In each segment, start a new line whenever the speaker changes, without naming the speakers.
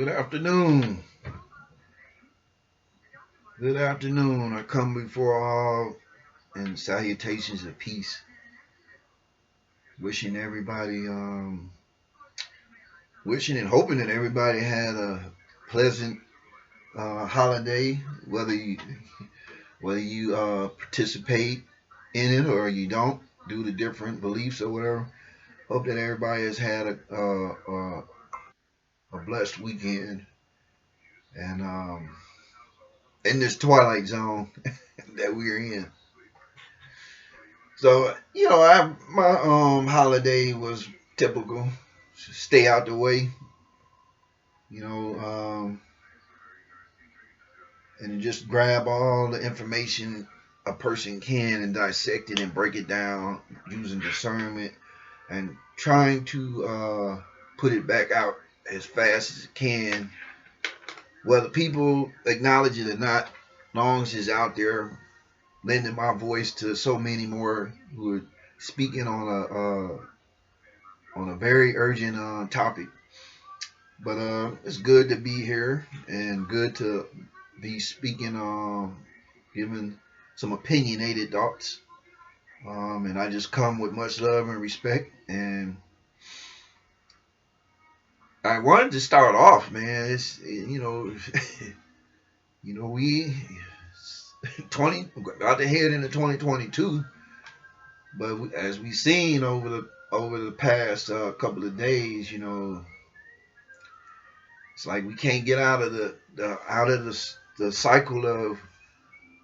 Good afternoon. Good afternoon. I come before all in salutations of peace. Wishing everybody, wishing and hoping that everybody had a pleasant holiday, whether you participate in it or you don't, due to different beliefs or whatever. Hope that everybody has had a blessed weekend and in this twilight zone that we're in. So my holiday was typical. Stay out the way, you know, and just grab all the information a person can and dissect it and break it down using discernment and trying to put it back out as fast as it can, whether people acknowledge it or not. Long as it's out there, lending my voice to so many more who are speaking on a very urgent topic. But it's good to be here and good to be speaking, giving some opinionated thoughts. And I just come with much love and respect. And I wanted to start off, man. It's we 20 about to head into 2022, but as we've seen over the past couple of days, it's like we can't get out of the cycle of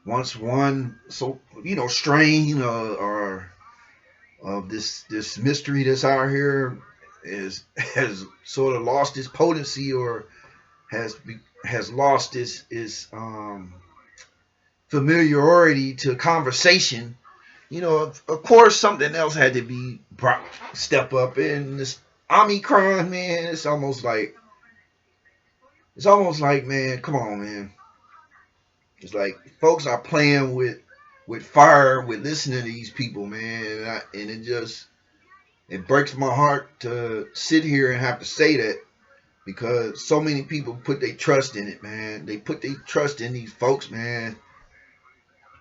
once one strain or of this mystery that's out here has sort of lost its potency or has has lost its familiarity to conversation. Of course, something else had to be brought step up in this Omicron, man. It's almost like, man, come on, man. It's like folks are playing with fire with listening to these people, man, and it breaks my heart to sit here and have to say that because so many people put their trust in it, man. They put their trust in these folks, man.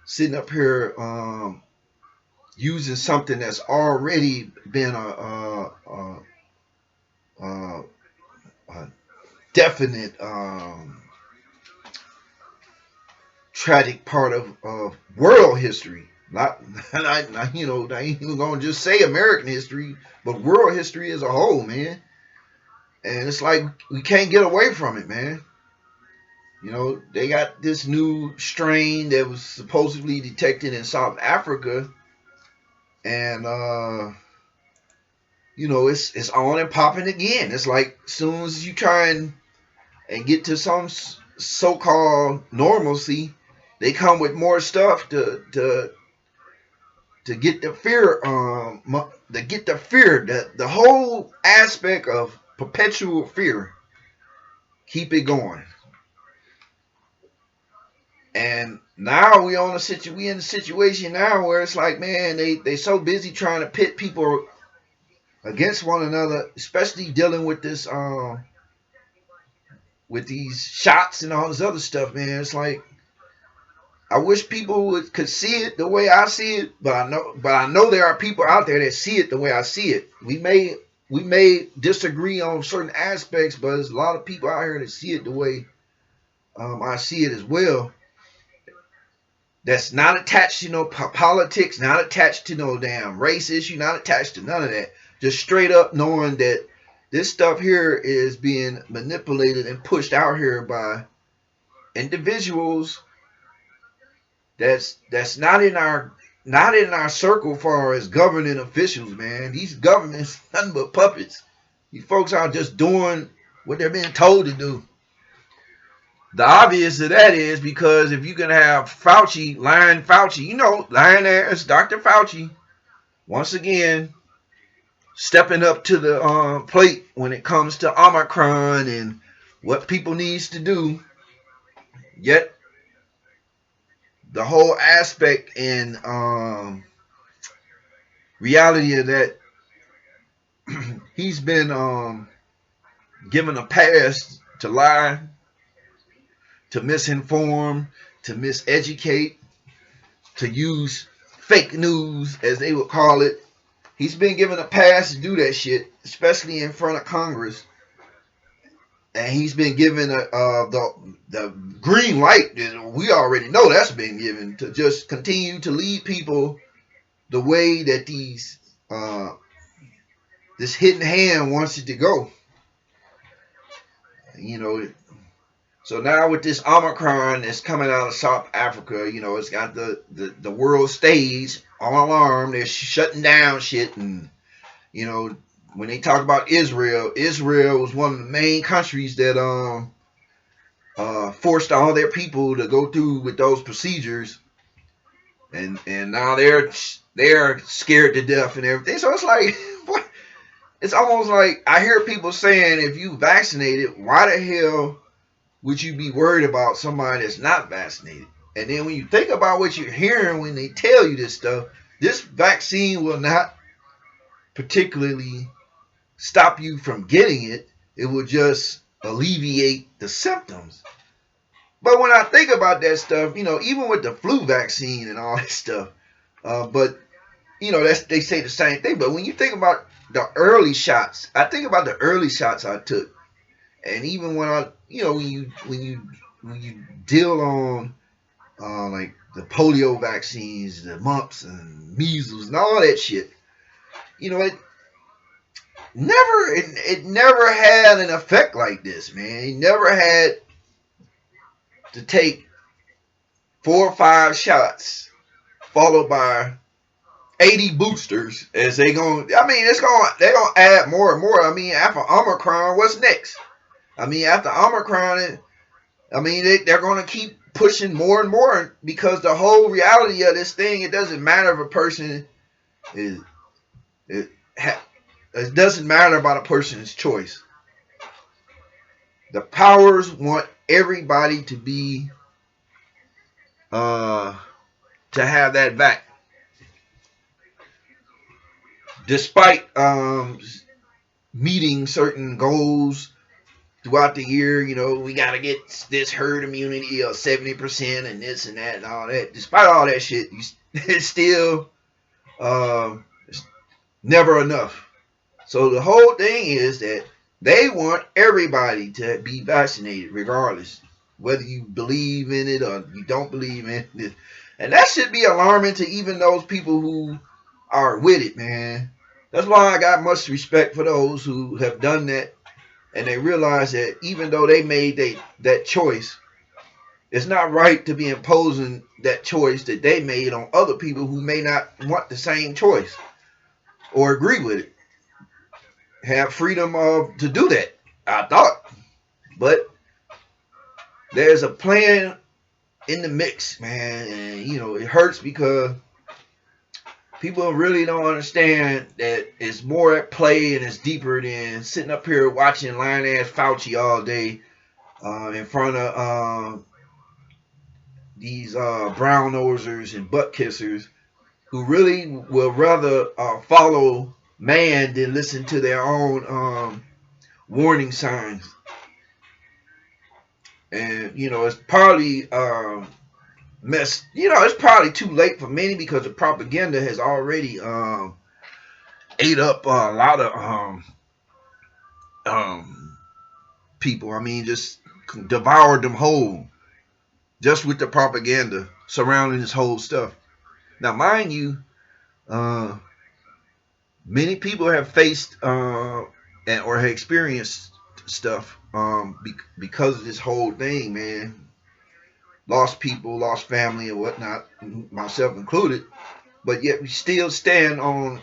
Sitting up here, using something that's already been a, a definite tragic part of world history. I ain't even gonna just say American history, but world history as a whole, man. And it's like we can't get away from it, man. They got this new strain that was supposedly detected in South Africa, and it's on and popping again. It's like as soon as you try and get to some so-called normalcy, they come with more stuff to get the fear, the whole aspect of perpetual fear, keep it going. And now we in a situation now where it's like, man, they so busy trying to pit people against one another, especially dealing with this with these shots and all this other stuff, man. It's like I wish people could see it the way I see it, but I know there are people out there that see it the way I see it. We may disagree on certain aspects, but there's a lot of people out here that see it the way I see it as well. That's not attached to no politics, not attached to no damn race issue, not attached to none of that. Just straight up knowing that this stuff here is being manipulated and pushed out here by individuals that's not in our circle far as governing officials, man. These governments nothing but puppets. These folks are just doing what they're being told to do. The obvious of that is because if you can have Fauci, lying ass Dr. Fauci, once again stepping up to the plate when it comes to Omicron and what people needs to do. Yet the whole aspect and reality of that, he's been given a pass to lie, to misinform, to miseducate, to use fake news, as they would call it. He's been given a pass to do that shit, especially in front of Congress. And he's been given the green light. We already know that's been given to just continue to lead people the way that this hidden hand wants it to go. You know, so now with this Omicron that's coming out of South Africa, you know, it's got the world stage on alarm. They're shutting down shit. And, you know, when they talk about Israel, Israel was one of the main countries that forced all their people to go through with those procedures. And now they're scared to death and everything. So it's like, what? It's almost like I hear people saying, if you vaccinated, why the hell would you be worried about somebody that's not vaccinated? And then when you think about what you're hearing when they tell you this stuff, this vaccine will not particularly stop you from getting it. It will just alleviate the symptoms. But when I think about that stuff, you know, even with the flu vaccine and all that stuff, but you know, they say the same thing. But when you think about the early shots, I think about the early shots I took, and even when I, you know, when you deal on like the polio vaccines, the mumps and measles and all that shit, you know, it never had an effect like this, man. It never had to take 4 or 5 shots followed by 80 boosters as they're gonna add more and more. I mean, after Omicron, what's next? I mean, after Omicron, they're gonna keep pushing more and more, because the whole reality of this thing, it doesn't matter if a person is it doesn't matter about a person's choice. The powers want everybody to be to have that vac. Despite meeting certain goals throughout the year, you know, we got to get this herd immunity of 70% and this and that and all that. Despite all that shit, it's still it's never enough. So the whole thing is that they want everybody to be vaccinated, regardless whether you believe in it or you don't believe in it. And that should be alarming to even those people who are with it, man. That's why I got much respect for those who have done that, and they realize that even though they made that choice, it's not right to be imposing that choice that they made on other people who may not want the same choice or agree with it. Have freedom to do that, I thought. But there's a plan in the mix, man, and you know, it hurts because people really don't understand that it's more at play and it's deeper than sitting up here watching lying-ass Fauci all day in front of these brown nosers and butt kissers who really will rather follow man than listen to their own warning signs. And, you know, it's probably it's probably too late for many, because the propaganda has already ate up a lot of people. I mean, just devoured them whole, just with the propaganda surrounding this whole stuff. Now, mind you, many people have faced or have experienced stuff because of this whole thing, man. Lost people, lost family, and whatnot, myself included. But yet we still stand on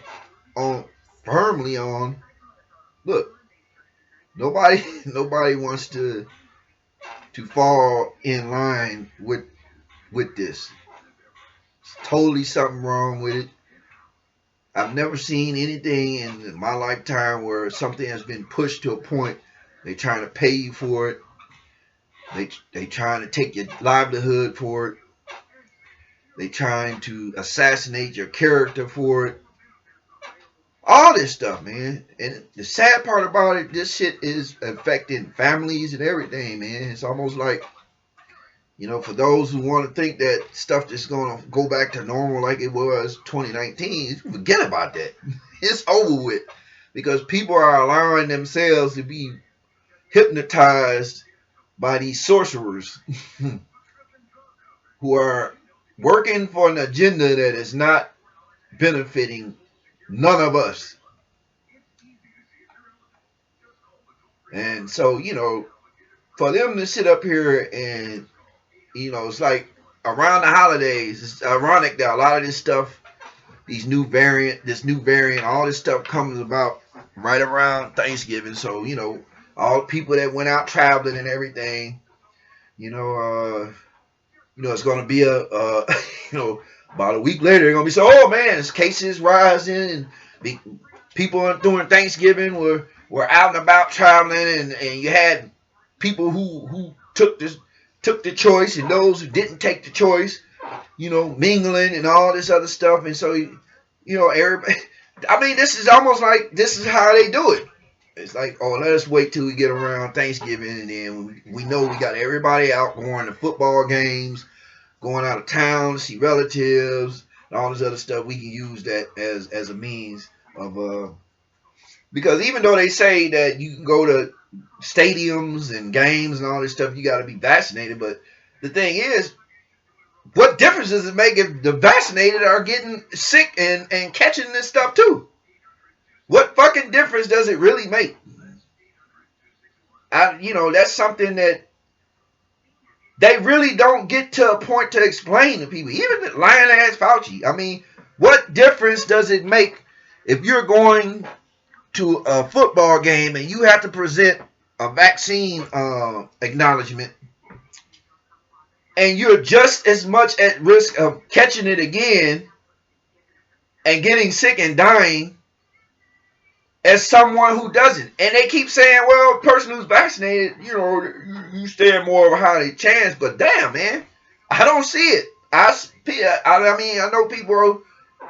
firmly on. Look, nobody wants to fall in line with this. It's totally something wrong with it. I've never seen anything in my lifetime where something has been pushed to a point they're trying to pay you for it. They trying to take your livelihood for it. They trying to assassinate your character for it. All this stuff, man. And the sad part about it, this shit is affecting families and everything, man. It's almost like, for those who want to think that stuff is going to go back to normal like it was 2019, forget about that. It's over with because people are allowing themselves to be hypnotized by these sorcerers who are working for an agenda that is not benefiting none of us. And so, for them to sit up here and, it's like around the holidays, it's ironic that a lot of this stuff, this new variant, all this stuff comes about right around Thanksgiving. So, all the people that went out traveling and everything, it's going to be about a week later, they're going to be so, oh man, it's cases rising and people during Thanksgiving were out and about traveling, and you had people who took the choice and those who didn't take the choice, mingling and all this other stuff. And so, everybody, I mean, this is almost like this is how they do it. It's like, oh, let us wait till we get around Thanksgiving, and then we know we got everybody out going to football games, going out of town to see relatives, and all this other stuff. We can use that as a means of because even though they say that you can go to stadiums and games and all this stuff, you got to be vaccinated. But the thing is, what difference does it make if the vaccinated are getting sick and catching this stuff too? What fucking difference does it really make? That's something that they really don't get to a point to explain to people. Even lying ass Fauci. I mean, what difference does it make if you're going to a football game and you have to present a vaccine acknowledgement, and you're just as much at risk of catching it again and getting sick and dying as someone who doesn't? And they keep saying, well, a person who's vaccinated, you stand more of a high chance. But damn, man, I don't see it. I mean, I know people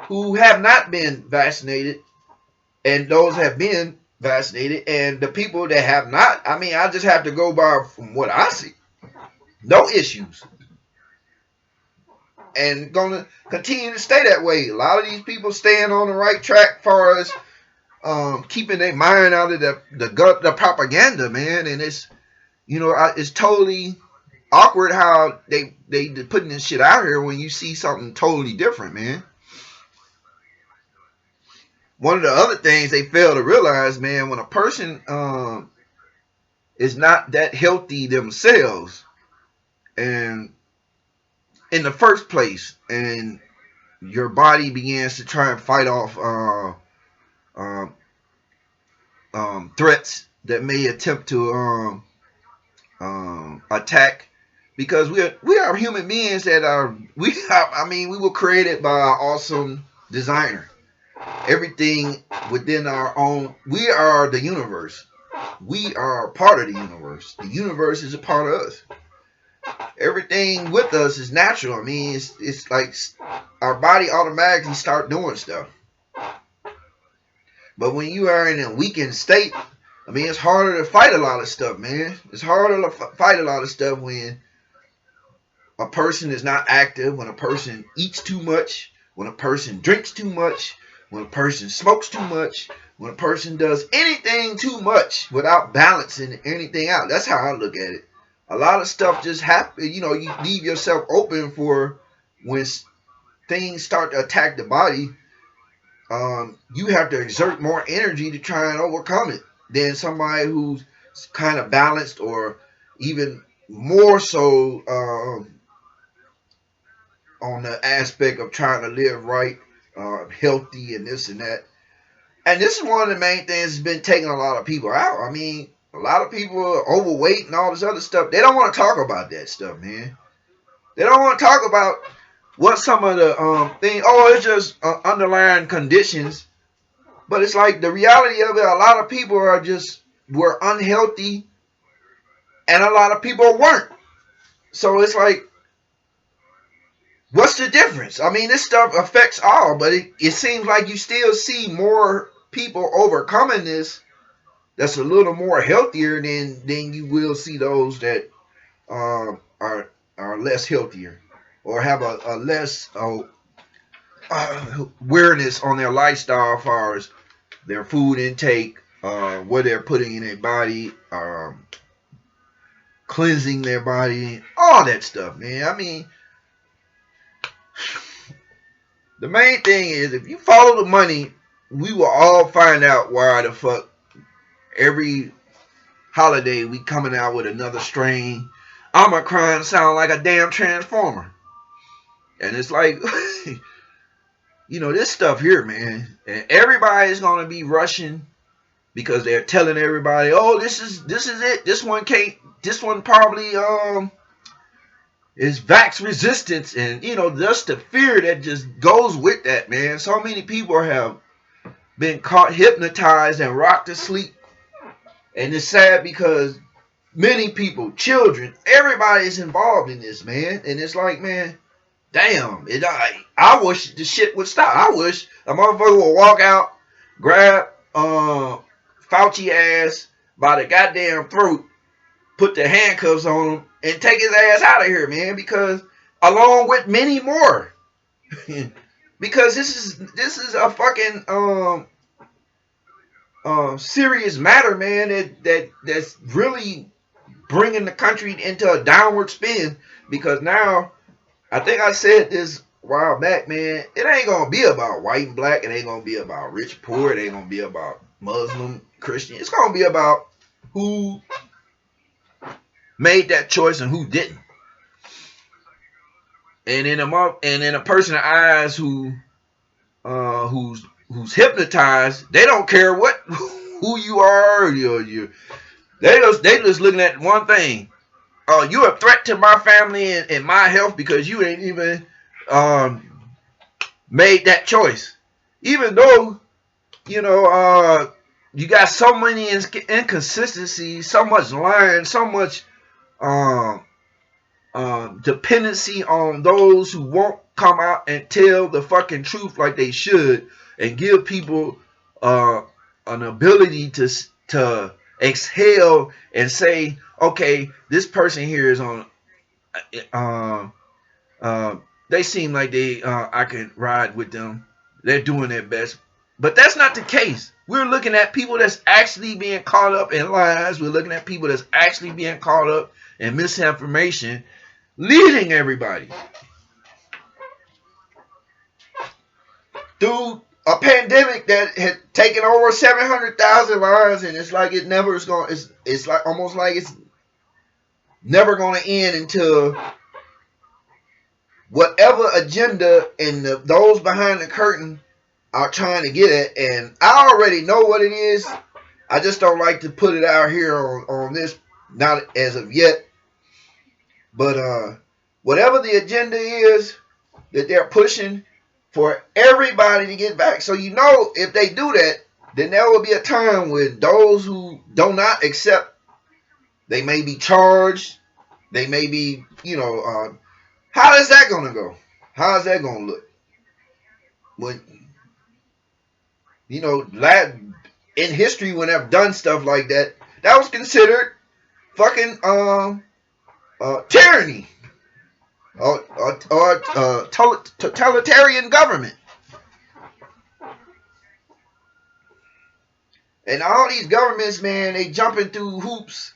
who have not been vaccinated, and those have been vaccinated, and the people that have not, I mean, I just have to go by from what I see. No issues. And gonna continue to stay that way. A lot of these people staying on the right track as far as keeping their mind out of the propaganda, man. And it's it's totally awkward how they putting this shit out here when you see something totally different, man. One of the other things they fail to realize, man, when a person is not that healthy themselves, and in the first place, and your body begins to try and fight off threats that may attempt to attack, because we are human beings that we were created by an awesome designer. Everything within our own, we are the universe. We are part of the universe. The universe is a part of us. Everything with us is natural. I mean, it's like our body automatically start doing stuff. But when you are in a weakened state, I mean, it's harder to fight a lot of stuff, man. It's harder to fight a lot of stuff when a person is not active, when a person eats too much, when a person drinks too much, when a person smokes too much, when a person does anything too much without balancing anything out. That's how I look at it. A lot of stuff just happens. You leave yourself open for when things start to attack the body. You have to exert more energy to try and overcome it than somebody who's kind of balanced, or even more so on the aspect of trying to live right, healthy, and this and that. And this is one of the main things that's been taking a lot of people out. I mean, a lot of people are overweight and all this other stuff. They don't want to talk about that stuff, man. They don't want to talk about what some of the things. Oh, it's just underlying conditions. But it's like the reality of it. A lot of people were unhealthy, and a lot of people weren't. So it's like, what's the difference? I mean, this stuff affects all, but it seems like you still see more people overcoming this that's a little more healthier than you will see those that are less healthier or have a less awareness on their lifestyle as far as their food intake, what they're putting in their body, cleansing their body, all that stuff, man. I mean, the main thing is if you follow the money, we will all find out why the fuck every holiday we coming out with another strain. Omicron sound like a damn transformer. And it's like, this stuff here, man. And everybody's gonna be rushing because they're telling everybody, oh, this is it. This one probably is vax resistance, and just the fear that just goes with that, man. So many people have been caught hypnotized and rocked to sleep. And it's sad because many people, children, everybody is involved in this, man. And it's like, man, damn, I wish the shit would stop. I wish a motherfucker would walk out, grab Fauci ass by the goddamn throat, put the handcuffs on him, and take his ass out of here, man. Because along with many more, because this is a fucking serious matter, man. That's really bringing the country into a downward spin. Because now, I think I said this a while back, man. It ain't gonna be about white and black. It ain't gonna be about rich, poor. It ain't gonna be about Muslim, Christian. It's gonna be about who made that choice and who didn't. And in a person's eyes who's hypnotized, they don't care who you are. They just looking at one thing. Oh, you're a threat to my family and my health because you ain't even made that choice. Even though you got so many inconsistencies, so much lying, so much dependency on those who won't come out and tell the fucking truth like they should, and give people an ability to exhale and say, okay, this person here is on. They seem like I can ride with them. They're doing their best, but that's not the case. We're looking at people that's actually being caught up in lies. We're looking at people that's actually being caught up in misinformation, leading everybody through a pandemic that had taken over 700,000 lives, and it's like it never is going. It's like almost like it's never going to end until whatever agenda and those behind the curtain are trying to get at. And I already know what it is. I just don't like to put it out here on this, not as of yet. But whatever the agenda is that they're pushing for everybody to get back. So if they do that, then there will be a time when those who do not accept, they may be charged. They may be, how is that going to go? How is that going to look? When, in history, when I've done stuff like that, that was considered fucking tyranny or totalitarian government. And all these governments, man, they jumping through hoops,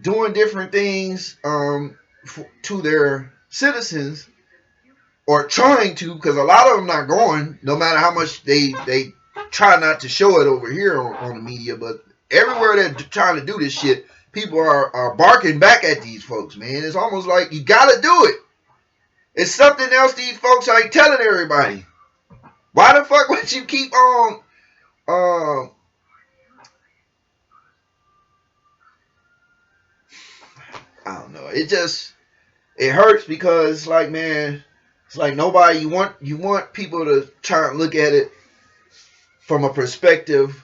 doing different things to their citizens, or trying to, because a lot of them not going, no matter how much they try not to show it over here on the media. But everywhere they're trying to do this shit, people are barking back at these folks, man. It's almost like you gotta do it. It's something else these folks ain't telling everybody. Why the fuck would you keep on I don't know. It hurts because it's like, man, it's like nobody, you want people to try and look at it from a perspective.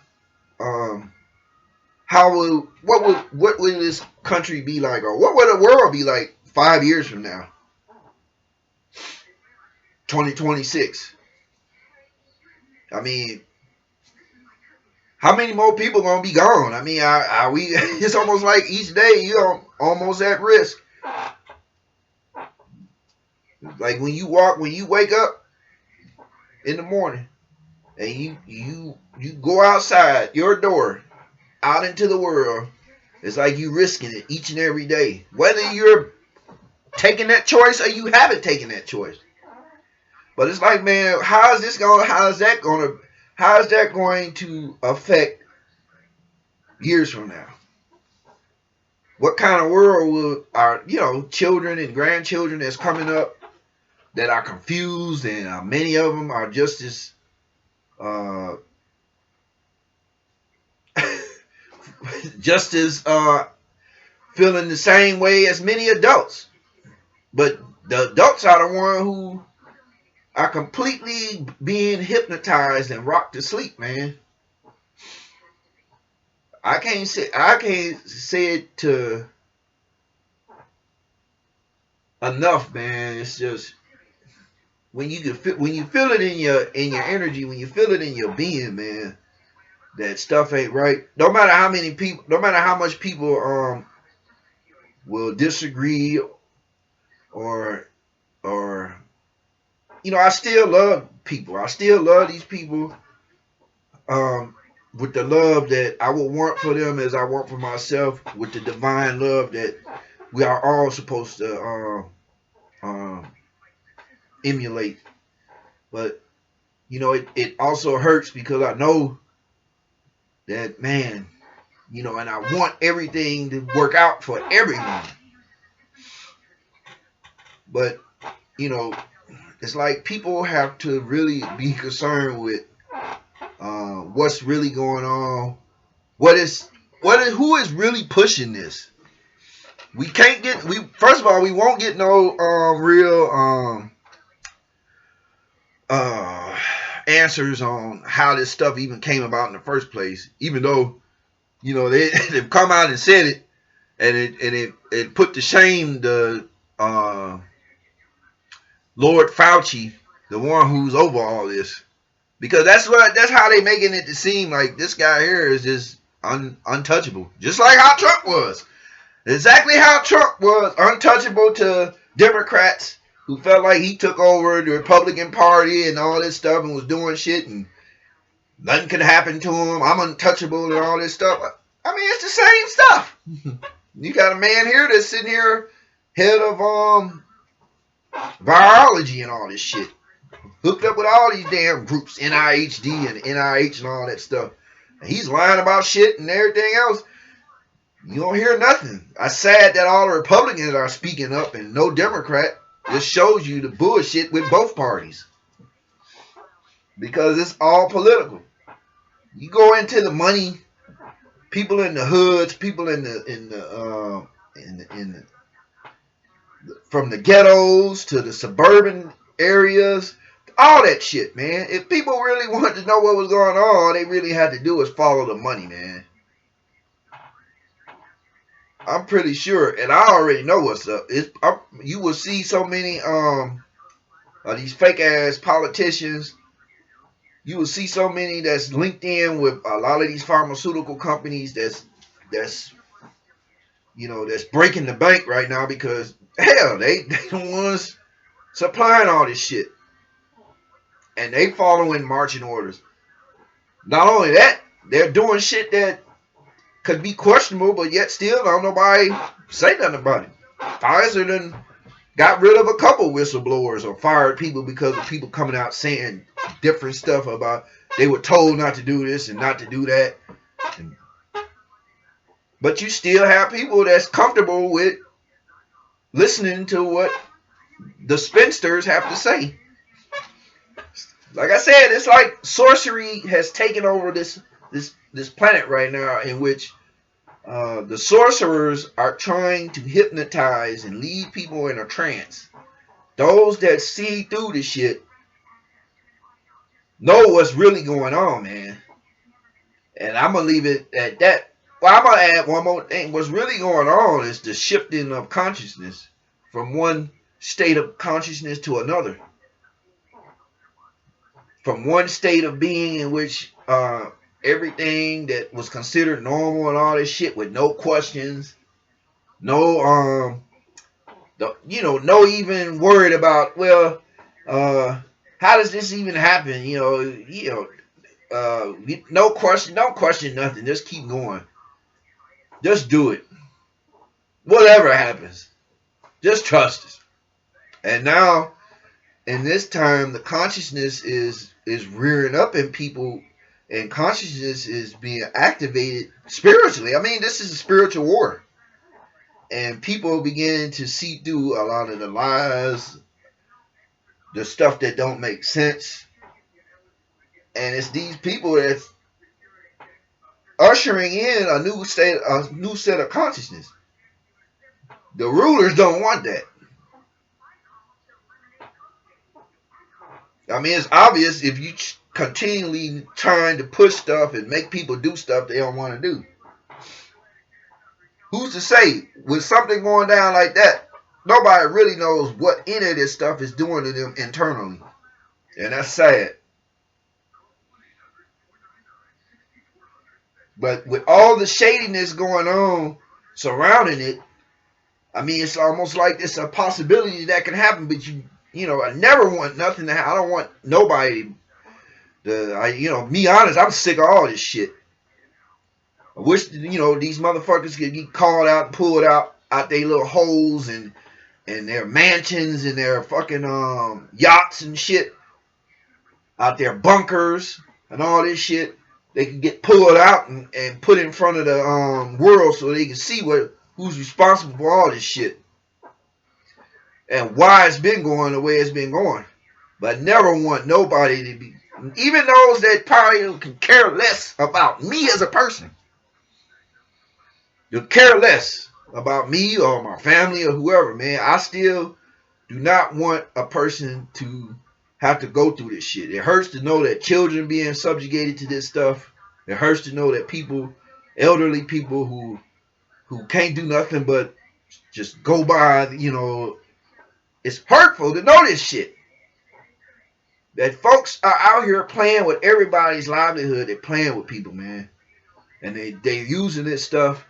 What would this country be like, or what would the world be like 5 years from now? 2026. I mean, How many more people gonna be gone? I mean, are we? It's almost like each day you're almost at risk. Like when you wake up in the morning and you go outside your door out into the world, it's like you risking it each and every day. Whether you're taking that choice or you haven't taken that choice. But it's like, man, how is that going to affect years from now? What kind of world will our, children and grandchildren that's coming up that are confused, and many of them are just as just as feeling the same way as many adults. But the adults are the one who are completely being hypnotized and rocked to sleep, man. I can't say it to enough, man. It's just when you feel it in your energy, when you feel it in your being, man, that stuff ain't right. No matter how many people, no matter how much people will disagree or I still love people. I still love these people with the love that I would want for them as I want for myself, with the divine love that we are all supposed to emulate. But it also hurts because I know that, man, and I want everything to work out for everyone. But it's like people have to really be concerned with what's really going on. Who is really pushing this? First of all, we won't get no real answers on how this stuff even came about in the first place, even though they've come out and said it, and it put to shame the Lord Fauci, the one who's over all this, because that's how they making it to seem like this guy here is just untouchable, just like how Trump was. Exactly how Trump was untouchable to Democrats who felt like he took over the Republican Party and all this stuff and was doing shit and nothing could happen to him. I'm untouchable and all this stuff. I mean, it's the same stuff. You got a man here that's sitting here, head of virology and all this shit, hooked up with all these damn groups, NIHD and NIH and all that stuff. And he's lying about shit and everything else. You don't hear nothing. I'm sad that all the Republicans are speaking up and no Democrat. This shows you the bullshit with both parties, because it's all political. You go into the money, people in the hoods, people from the ghettos to the suburban areas, all that shit, man. If people really wanted to know what was going on, all they really had to do was follow the money, man. I'm pretty sure, and I already know what's up. You will see so many these fake ass politicians. You will see so many that's linked in with a lot of these pharmaceutical companies that's breaking the bank right now, because hell, they the ones supplying all this shit, and they following marching orders. Not only that, they're doing shit that could be questionable, but yet still don't nobody say nothing about it. Pfizer done got rid of a couple whistleblowers or fired people because of people coming out saying different stuff about they were told not to do this and not to do that. But you still have people that's comfortable with listening to what the spinsters have to say. Like I said, it's like sorcery has taken over this planet right now, in which the sorcerers are trying to hypnotize and leave people in a trance. Those that see through the shit know what's really going on, man. And I'm going to leave it at that. Well, I'm going to add one more thing. What's really going on is the shifting of consciousness from one state of consciousness to another. From one state of being in which everything that was considered normal and all this shit with no questions, no no even worried about, well, how does this even happen? No question, don't question nothing. Just keep going. Just do it. Whatever happens, just trust us. And now, in this time, the consciousness is rearing up in people, and consciousness is being activated spiritually. I mean, this is a spiritual war, and people begin to see through a lot of the lies, the stuff that don't make sense, and it's these people that's ushering in a new set of consciousness. The rulers don't want that. I mean, it's obvious if you continually trying to push stuff and make people do stuff they don't want to do. Who's to say with something going down like that, nobody really knows what any of this stuff is doing to them internally. And that's sad. But with all the shadiness going on surrounding it, I mean, it's almost like it's a possibility that can happen, but I never want nothing to happen. I don't want nobody me honest, I'm sick of all this shit. I wish, these motherfuckers could get called out, pulled out their little holes and their mansions and their fucking yachts and shit, out their bunkers and all this shit. They can get pulled out and put in front of the world so they can see who's responsible for all this shit and why it's been going the way it's been going. But I never want nobody to be, even those that probably can care less about me as a person. You care less about me or my family or whoever, man. I still do not want a person to have to go through this shit. It hurts to know that children being subjugated to this stuff. It hurts to know that people, elderly people who can't do nothing but just go by, it's hurtful to know this shit. That folks are out here playing with everybody's livelihood. They're playing with people, man. And they're using this stuff,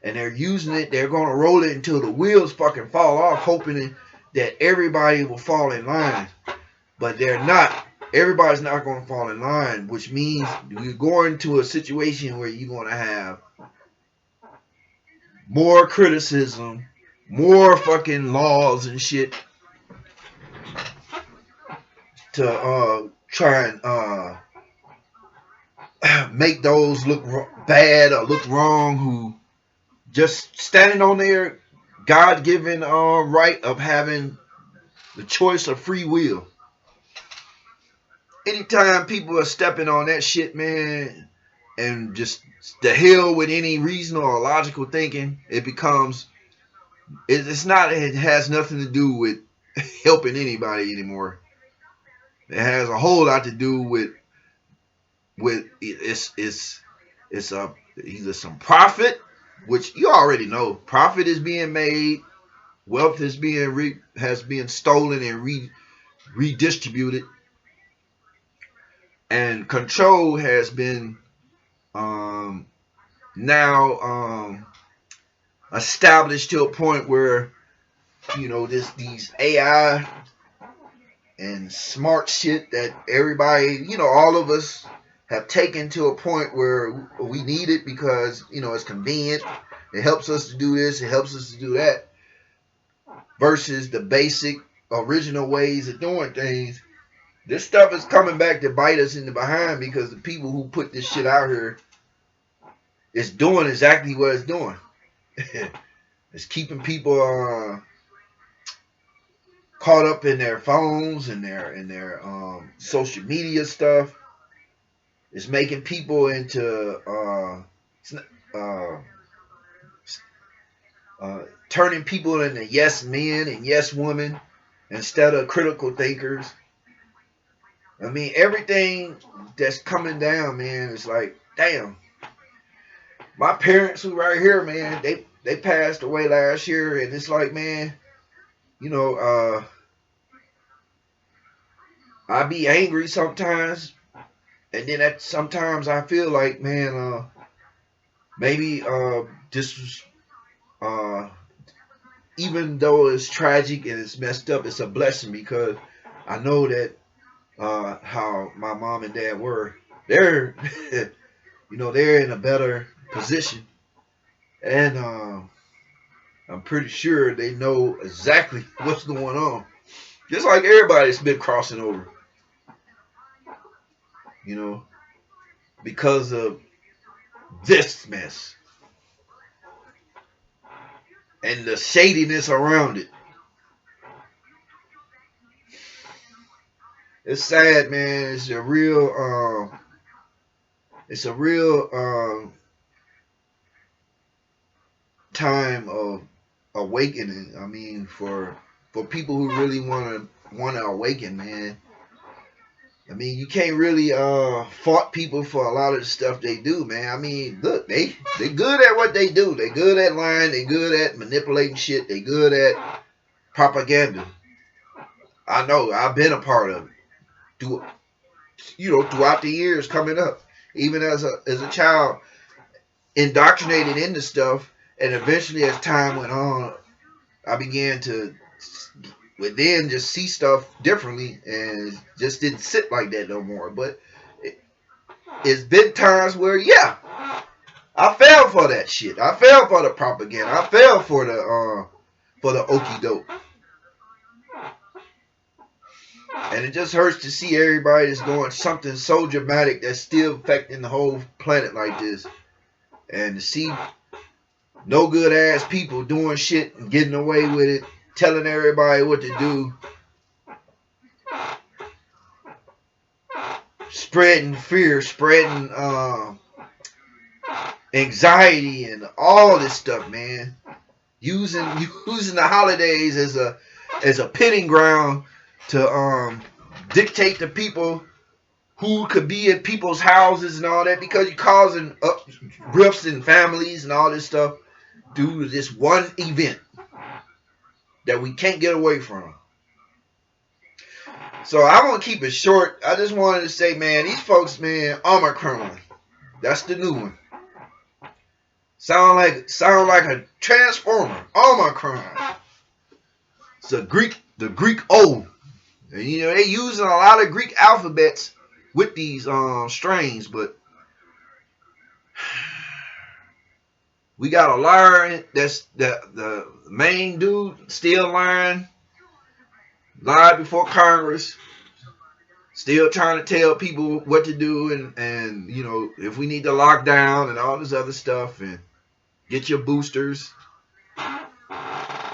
and they're using it. They're going to roll it until the wheels fucking fall off, hoping that everybody will fall in line. But they're not. Everybody's not going to fall in line, which means you're going to a situation where you're going to have more criticism, more fucking laws and shit to try and make those look bad or look wrong who just standing on their God-given right of having the choice of free will. Anytime people are stepping on that shit, man, and just the hell with any reason or logical thinking, it becomes, it has nothing to do with helping anybody anymore. It has a whole lot to do with it's either some profit, which you already know, profit is being made, wealth is being stolen and redistributed, and control has been now established to a point where these AI and smart shit that everybody, all of us have taken to a point where we need it because it's convenient. It helps us to do this. It helps us to do that. Versus the basic original ways of doing things. This stuff is coming back to bite us in the behind because the people who put this shit out here is doing exactly what it's doing. It's keeping people caught up in their phones and their social media stuff. It's making people into turning people into yes men and yes women instead of critical thinkers. I mean, everything that's coming down, man, is like, damn. My parents who right here, man, they passed away last year, and it's like, man, I be angry sometimes, And then sometimes I feel like, man, maybe this was, uh, even though it's tragic and it's messed up, it's a blessing because I know that how my mom and dad were. They're, they're in a better position, and I'm pretty sure they know exactly what's going on. Just like everybody's been crossing over, you know, because of this mess and the shadiness around it. It's sad, man. It's a real time of awakening. I mean, for people who really want to awaken, man. I mean, you can't really fault people for a lot of the stuff they do, man. I mean, look, they good at what they do. They good at lying. They good at manipulating shit. They good at propaganda. I know. I've been a part of it. Throughout the years coming up, even as a child, indoctrinated into stuff, and eventually as time went on, I began to then just see stuff differently and just didn't sit like that no more. But it's been times where, yeah, I fell for that shit. I fell for the propaganda. I fell for the okie doke. And it just hurts to see everybody that's going something so dramatic that's still affecting the whole planet like this. And to see no good ass people doing shit and getting away with it, telling everybody what to do, spreading fear, spreading anxiety and all this stuff, man. Using the holidays as a pitting ground to dictate to people who could be at people's houses and all that, because you're causing rifts in families and all this stuff due to this one event that we can't get away from. So I want to keep it short. I just wanted to say, man, these folks, man, Omicron, that's the new one. Sound like a transformer. Omicron. It's the Greek O. And, they using a lot of Greek alphabets with these strains, but we got a liar that's the main dude still lying, lied before Congress, still trying to tell people what to do, and if we need to lock down and all this other stuff, and get your boosters,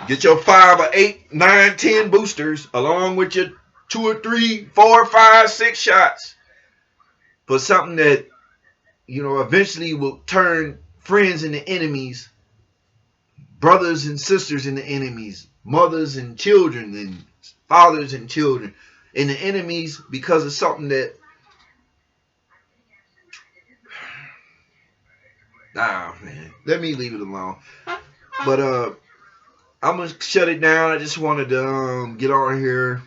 get your 5 or 8, 9, 10 boosters along with your 2 or 3, 4, 5, 6 shots for something that eventually will turn friends into enemies, brothers and sisters into enemies, mothers and children, and fathers and children into enemies because of something that, man, let me leave it alone. But I'm gonna shut it down. I just wanted to get on here,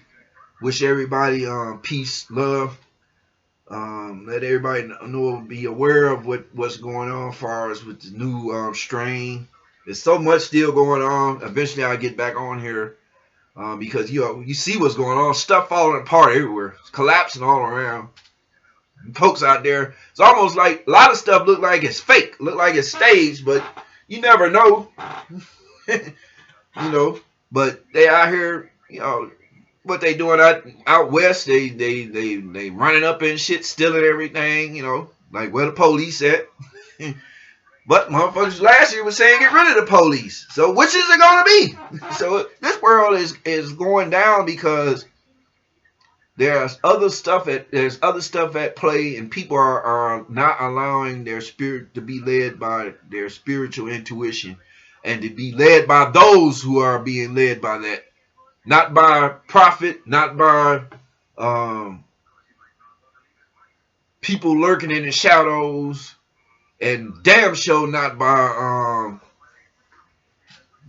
wish everybody peace, love. Let everybody know, be aware of what's going on as far as with the new strain. There's so much still going on. Eventually I'll get back on here because you see what's going on. Stuff falling apart everywhere. It's collapsing all around. Folks out there, it's almost like a lot of stuff look like it's fake, look like it's staged, but you never know. But they out here, what they doing out west, they running up and shit, stealing everything, like where the police at. But motherfuckers last year was saying get rid of the police. So which is it gonna be? So this world is going down because there's other stuff at play, and people are not allowing their spirit to be led by their spiritual intuition, and to be led by those who are being led by that. Not by profit, not by people lurking in the shadows, and damn sure not by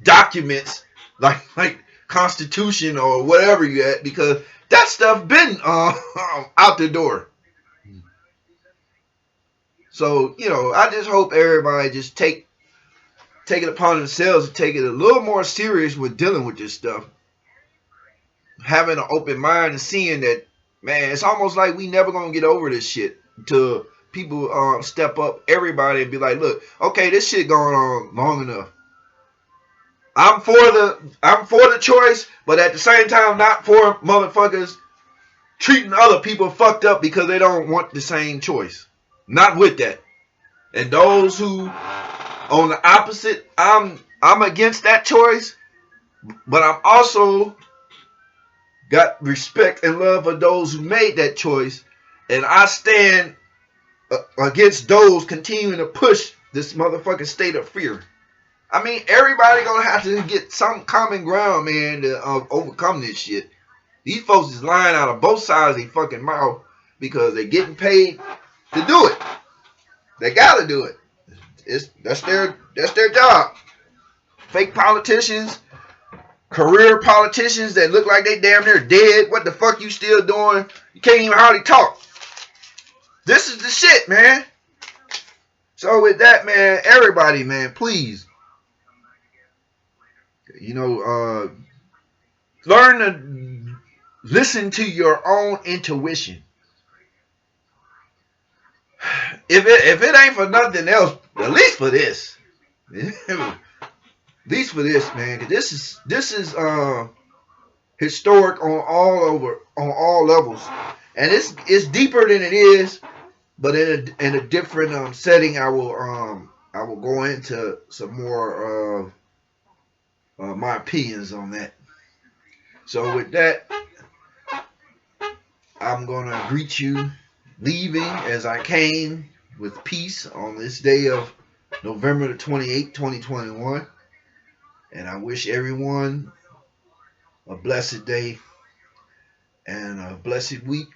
documents like Constitution or whatever you at, because that stuff been out the door. So, I just hope everybody just take it upon themselves to take it a little more serious with dealing with this stuff. Having an open mind and seeing that, man, it's almost like we never gonna get over this shit until people step up, everybody, and be like, look, okay, this shit going on long enough. I'm for the choice, but at the same time, not for motherfuckers treating other people fucked up because they don't want the same choice. Not with that. And those who on the opposite, I'm against that choice, but I'm also got respect and love for those who made that choice, and I stand against those continuing to push this motherfucking state of fear. I mean, everybody gonna have to get some common ground, man, to overcome this shit. These folks is lying out of both sides of their fucking mouth because they're getting paid to do it. They gotta do it. That's their job. Fake politicians, career politicians that look like they damn near dead. What the fuck you still doing? You can't even hardly talk. This is the shit, man. So with that, man, everybody, man, please, learn to listen to your own intuition. If it ain't for nothing else, at least for this. At least for this, man. Cause this is historic on all levels. And it's deeper than it is, but in a different setting. I will go into some more of my opinions on that. So with that, I'm gonna greet you leaving as I came, with peace on this day of November the 28th, 2021. And I wish everyone a blessed day and a blessed week,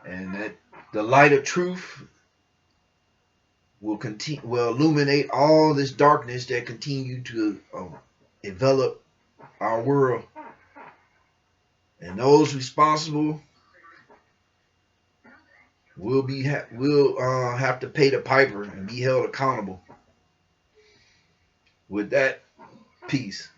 and that the light of truth will illuminate all this darkness that continue to envelop our world, and those responsible will have to pay the piper and be held accountable. With that, peace.